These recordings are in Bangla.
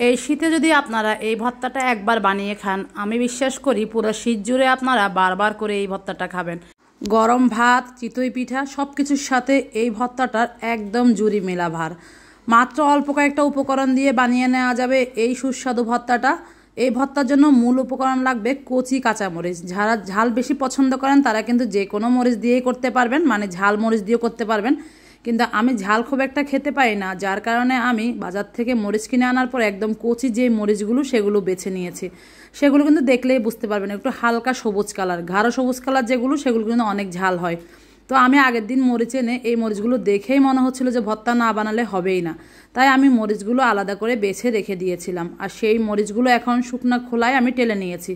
এই শীতে যদি আপনারা এই ভর্তাটা একবার বানিয়ে খান, আমি বিশ্বাস করি পুরো শীত জুড়ে আপনারা বারবার করে এই ভর্তাটা খাবেন। গরম ভাত, চিতই পিঠা সব কিছুর সাথে এই ভর্তাটার একদম জুড়ি মেলা ভার। মাত্র অল্প কয়েকটা উপকরণ দিয়ে বানিয়ে নেওয়া যাবে এই সুস্বাদু ভর্তাটা। এই ভর্তার জন্য মূল উপকরণ লাগবে কচি কাঁচামরিচ। যারা ঝাল বেশি পছন্দ করেন তারা কিন্তু যে কোনো মরিচ দিয়েই করতে পারবেন, মানে ঝাল মরিচ দিয়েও করতে পারবেন। কিন্তু আমি ঝাল খুব একটা খেতে পাই না, যার কারণে আমি বাজার থেকে মরিচ কিনে আনার পর একদম কচি যে মরিচগুলো সেগুলো বেছে নিয়েছি। সেগুলো কিন্তু দেখলেই বুঝতে পারবেন একটু হালকা সবুজ কালার, গাঢ় সবুজ কালার যেগুলো সেগুলো কিন্তু অনেক ঝাল হয়। তো আমি আগের দিন মরিচ এনে এই মরিচগুলো দেখেই মনে হচ্ছিল যে ভর্তা না বানালে হবেই না, তাই আমি মরিচগুলো আলাদা করে বেছে রেখে দিয়েছিলাম। আর সেই মরিচগুলো এখন শুকনো খোলায় আমি টেলে নিয়েছি।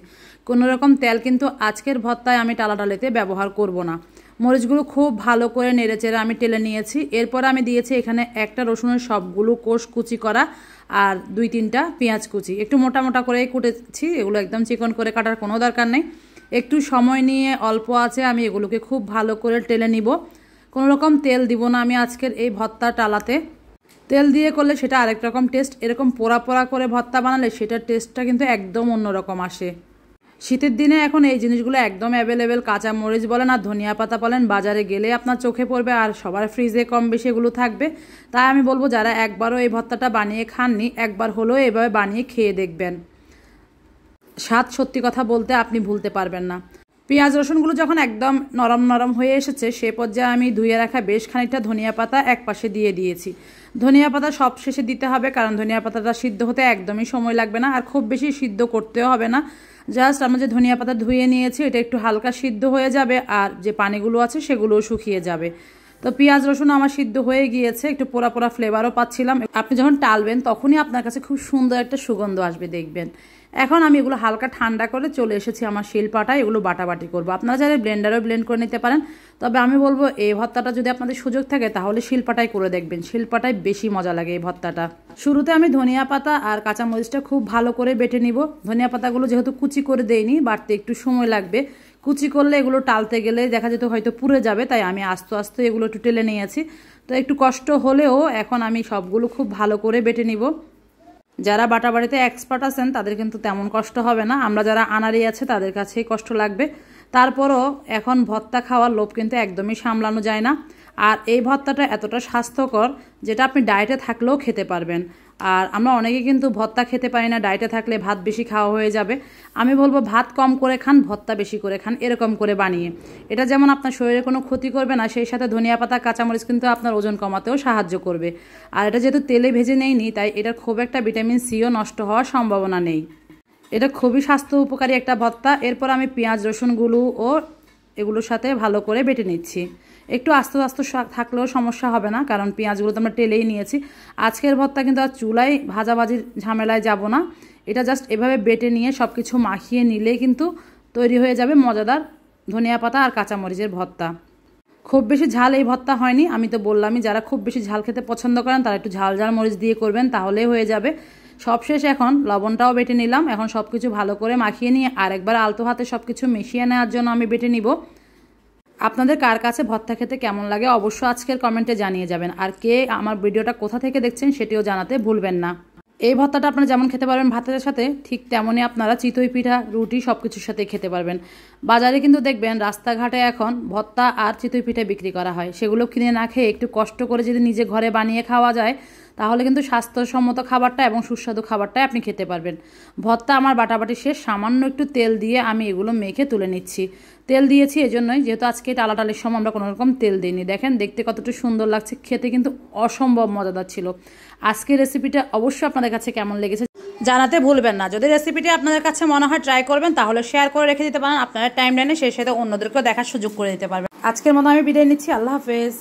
কোনো রকম তেল কিন্তু আজকের ভর্তায় আমি টালাটালিতে ব্যবহার করব না। মরিচগুলো খুব ভালো করে নেড়েচেড়ে আমি টেলে নিয়েছি। এরপর আমি দিয়েছি এখানে একটা রসুনের সবগুলো কোষ কুচি করা আর 2-3টা পেঁয়াজ কুচি, একটু মোটা মোটা করে কুটেছি। এগুলো একদম চিকন করে কাটার কোনো দরকার নেই। একটু সময় নিয়ে অল্প আছে আমি এগুলোকে খুব ভালো করে টেলে নিব। কোনো রকম তেল দিব না আমি আজকের এই ভর্তা টালাতে। তেল দিয়ে করলে সেটা আরেক রকম টেস্ট, এরকম পোড়া পোড়া করে ভর্তা বানালে সেটার টেস্টটা কিন্তু একদম অন্যরকম আসে। শীতের দিনে এখন এই জিনিসগুলো একদম অ্যাভেলেবেল। কাঁচা মরিচ বলেন আর ধনিয়া পাতা বলেন, বাজারে গেলে আপনার চোখে পড়বে, আর সবার ফ্রিজে কম বেশি এগুলো থাকবে। তাই আমি বলবো যারা একবারও এই ভর্তাটা বানিয়ে খাননি, একবার হলেও এভাবে বানিয়ে খেয়ে দেখবেন। স্বাদ সত্যি কথা বলতে আপনি ভুলতে পারবেন না। পেঁয়াজ রসুনগুলো যখন একদম নরম নরম হয়ে এসেছে সে পর্যায়ে আমি ধুয়ে রাখা বেশ খানিকটা ধনিয়া পাতা এক পাশে দিয়ে দিয়েছি। ধনিয়া পাতা সব শেষে দিতে হবে, কারণ ধনিয়া পাতাটা সিদ্ধ হতে একদমই সময় লাগবে না, আর খুব বেশি সিদ্ধ করতেও হবে না। জাস্ট আমরা যে ধনিয়া পাতা ধুয়ে নিয়েছি এটা একটু হালকা সিদ্ধ হয়ে যাবে, আর যে পানিগুলো আছে সেগুলোও শুকিয়ে যাবে। তো পেঁয়াজ রসুন আমার সিদ্ধ হয়ে গিয়েছে, একটু পোড়া পোড়া ফ্লেভারও পাচ্ছিলাম। আপনি যখন টালবেন তখনই আপনার কাছে খুব সুন্দর একটা সুগন্ধ আসবে দেখবেন। এখন আমি এগুলো হালকা ঠান্ডা করে চলে এসেছি আমার শিলপাটায়, এগুলো বাটাবাটি করবো। আপনারা চাইলে ব্লেন্ডারও ব্লেন্ড করে নিতে পারেন, তবে আমি বলবো এই ভর্তাটা যদি আপনাদের সুযোগ থাকে তাহলে শিলপাটায় করে দেখবেন। শিলপাটায় বেশি মজা লাগে এই ভর্তাটা। শুরুতে আমি ধনিয়া পাতা আর কাঁচামরিচটা খুব ভালো করে বেটে নিব। ধনিয়া পাতাগুলো যেহেতু কুচি করে দেইনি, বাটতে একটু সময় লাগবে। কুচি করলে এগুলো টালতে গেলে দেখা যেত হয়তো পুড়ে যাবে, তাই আমি আস্তে আস্তে এগুলো একটু টেলে নিয়েছি। তো একটু কষ্ট হলেও এখন আমি সবগুলো খুব ভালো করে বেটে নিব। যারা বাটাবাড়িতে এক্সপার্ট আছেন তাদের কিন্তু তেমন কষ্ট হবে না, আমরা যারা আনাড়ি আছে তাদের কাছেই কষ্ট লাগবে। তারপরও এখন ভর্তা খাওয়ার লোভ কিন্তু একদমই সামলানো যায় না। আর এই ভর্তাটা এতটা স্বাস্থ্যকর যেটা আপনি ডায়েটে থাকলেও খেতে পারবেন। আর আমরা অনেকে কিন্তু ভর্তা খেতে পারি না, ডায়েটে থাকলে ভাত বেশি খাওয়া হয়ে যাবে। আমি বলবো ভাত কম করে খান, ভর্তা বেশি করে খান, এরকম করে বানিয়ে। এটা যেমন আপনার শরীরে কোনো ক্ষতি করবে না, সেই সাথে ধনিয়া পাতা কাঁচামরিচ কিন্তু আপনার ওজন কমাতেও সাহায্য করবে। আর এটা যেহেতু তেলে ভেজে নেয়নি তাই এটার খুব একটা ভিটামিন সিও নষ্ট হওয়ার সম্ভাবনা নেই। এটা খুবই স্বাস্থ্য উপকারী একটা ভর্তা। এরপর আমি পেঁয়াজ রসুনগুলো ও এগুলোর সাথে ভালো করে বেটে নিচ্ছি। একটু আস্তে আস্তে থাকলেও সমস্যা হবে না, কারণ পেঁয়াজগুলো তো আমরা টেলেই নিয়েছি। আজকের ভর্তা কিন্তু আর চুলায় ভাজাভাজির ঝামেলায় যাব না। এটা জাস্ট এভাবে বেটে নিয়ে সব কিছু মাখিয়ে নিলেই কিন্তু তৈরি হয়ে যাবে মজাদার ধনিয়া পাতা আর কাঁচামরিচের ভর্তা। খুব বেশি ঝাল এই ভর্তা হয়নি, আমি তো বললামই যারা খুব বেশি ঝাল খেতে পছন্দ করেন তারা একটু ঝাল ঝাল মরিচ দিয়ে করবেন, তাহলেই হয়ে যাবে। সবশেষ এখন লবণটাও বেটে নিলাম। এখন সব কিছু ভালো করে মাখিয়ে নিয়ে আরেকবার আলতো হাতে সব কিছু মিশিয়ে নেওয়ার জন্য আমি বেটে নিব। আপনাদের কার কাছে ভর্তা খেতে কেমন লাগে অবশ্যই আজকের কমেন্টে জানিয়ে যাবেন। আর কে আমার ভিডিওটা কোথা থেকে দেখছেন সেটিও জানাতে ভুলবেন না। এই ভর্তাটা আপনারা যেমন খেতে পারবেন ভাতের সাথে, ঠিক তেমনই আপনারা চিতই পিঠা, রুটি সব কিছুর সাথে খেতে পারবেন। বাজারে কিন্তু দেখবেন রাস্তাঘাটে এখন ভর্তা আর চিতই পিঠা বিক্রি করা হয়, সেগুলো কিনে না খেয়ে একটু কষ্ট করে যদি নিজে ঘরে বানিয়ে খাওয়া যায় তাহলে কিন্তু স্বাস্থ্যসম্মত খাবারটা এবং সুস্বাদু খাবারটাই আপনি খেতে পারবেন। ভর্তা আমার বাটাবাটি শেষ, সামান্য একটু তেল দিয়ে আমি এগুলো মেখে তুলে নিচ্ছি। তেল দিয়েছি এজন্যই যেহেতু আজকে টালাটালির সময় আমরা কোনো রকম তেল দিইনি। দেখেন দেখতে কতটা সুন্দর লাগছে, খেতে কিন্তু অসম্ভব মজাদার ছিল। আজকের রেসিপিটা অবশ্যই আপনাদের কাছে কেমন লেগেছে জানাতে ভুলবেন না। যদি রেসিপিটি আপনাদের কাছে মনে হয় ট্রাই করবেন তাহলে শেয়ার করে রেখে দিতে পারেন আপনারা টাইমলাইনে, সেই সাথে অন্যদেরকেও দেখার সুযোগ করে দিতে পারবেন। আজকের মতো আমি বিদায় নিচ্ছি, আল্লাহ হাফেজ।